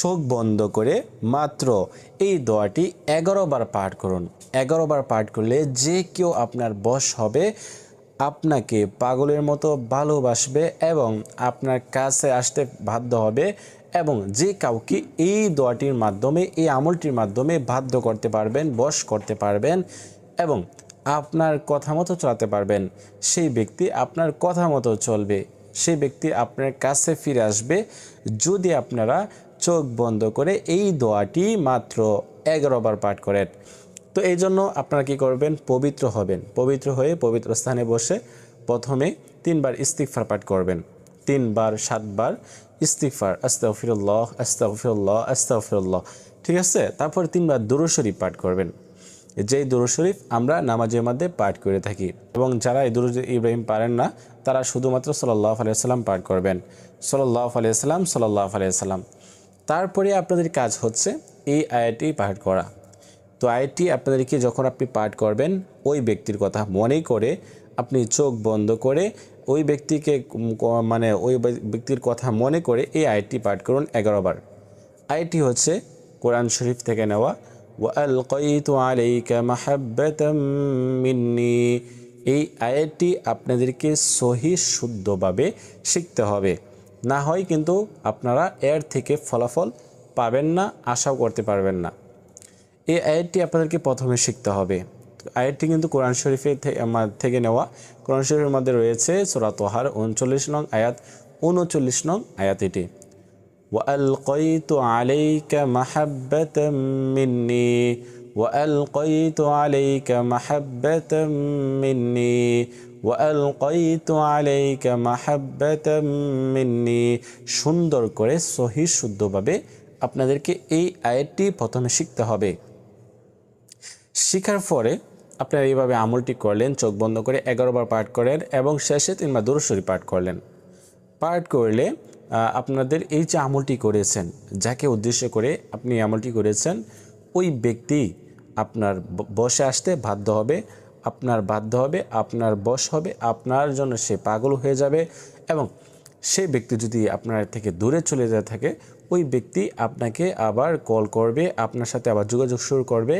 চোখ বন্ধ করে মাত্র এই দোয়াটি 11 বার পাঠ করুন। 11 বার পাঠ করলে যে কেউ আপনার বশ হবে, আপনাকে পাগলের মতো ভালোবাসবে এবং আপনার কাছে আসতে বাধ্য হবে, এবং যে কাউকে এই দোয়াটির মাধ্যমে, এই আমলটির মাধ্যমে বাধ্য করতে পারবেন, বশ করতে পারবেন এবং আপনার কথা মতো চলাতে পারবেন। সেই ব্যক্তি আপনার কথা মতো চলবে, সেই ব্যক্তি আপনার কাছে ফিরে আসবে যদি আপনারা চোখ বন্ধ করে এই দোয়াটি মাত্র 11 বার পাঠ করেন। তো এই জন্য আপনারা কী করবেন, পবিত্র হবেন। পবিত্র হয়ে পবিত্র স্থানে বসে প্রথমে 3 বার ইস্তিগফার পাঠ করবেন, 3 বার 7 বার ইস্তিগফার, আস্তাগফিরুল্লাহ আস্তাগফিরুল্লাহ আস্তাগফিরুল্লাহ, ঠিক আছে। তারপর 3 বার দুরূদ শরীফ পাঠ করবেন, যেই দুরূদ শরীফ আমরা নামাজের মধ্যে পাঠ করে থাকি। এবং যারা এই দুরূদ ইব্রাহিম পারেন না, তারা শুধুমাত্র সাল্লাল্লাহু আলাইহি ওয়াসাল্লাম পাঠ করবেন, সাল্লাল্লাহু আলাইহি ওয়াসাল্লাম সাল্লাল্লাহু আলাইহি ওয়াসাল্লাম। তারপরে আপনাদের কাজ হচ্ছে এই আয়াতটি পাঠ করা। তো আয়াতটি আপনাদেরকে যখন আপনি পাঠ করবেন, ওই ব্যক্তির কথা মনে করে আপনি চোখ বন্ধ করে ওই ব্যক্তিকে মানে ওই ব্যক্তির কথা মনে করে এই আয়াতটি পাঠ করুন 11 বার। আয়াতটি হচ্ছে কোরআন শরীফ থেকে নেওয়া, ওয়ালকাইতু আলাইকা মাহাব্বাতাম মিন্নি। এই আয়াতটি আপনাদেরকে সহি শুদ্ধভাবে শিখতে হবে, না হয় কিন্তু আপনারা এর থেকে ফলাফল পাবেন না, আশাও করতে পারবেন না। এই আয়াতটি আপনাদেরকে প্রথমে শিখতে হবে। আয়াতটি কিন্তু কোরআন শরীফের থেকে নেওয়া। কোরআন শরীফের মধ্যে রয়েছে সূরা তাহার 39 নং আয়াত, 39 নং আয়াত এটি, ওয়ালকাইতু আলাইকা মাহাব্বাতাম মিন্নি, ওয়ালকাইতু আলাইকা মাহাব্বাতাম মিন্নি, ওয়ালকাইতু আলাইকা মাহাব্বাতাম মিন্নি। সুন্দর করে সহি শুদ্ধভাবে আপনাদেরকে এই আয়াতটি প্রথমে শিখতে হবে। শিখার পরে আপনারা এইভাবে আমলটি করলেন, চোখ বন্ধ করে 11 বার পাঠ করেন এবং শেষে 3 বার দুরূদ শরীফ পাঠ করলেন। পাঠ করলে আপনাদের এই যে আমলটি করেছেন, যাকে উদ্দেশ্য করে আপনি আমলটি করেছেন, ওই ব্যক্তি আপনার বশে আসতে বাধ্য হবে, আপনার বশ হবে, আপনার জন্য সে পাগল হয়ে যাবে। এবং সেই ব্যক্তি যদি আপনার থেকে দূরে চলে যেতে থাকে, ওই ব্যক্তি আপনাকে আবার কল করবে, আপনার সাথে আবার যোগাযোগ শুরু করবে।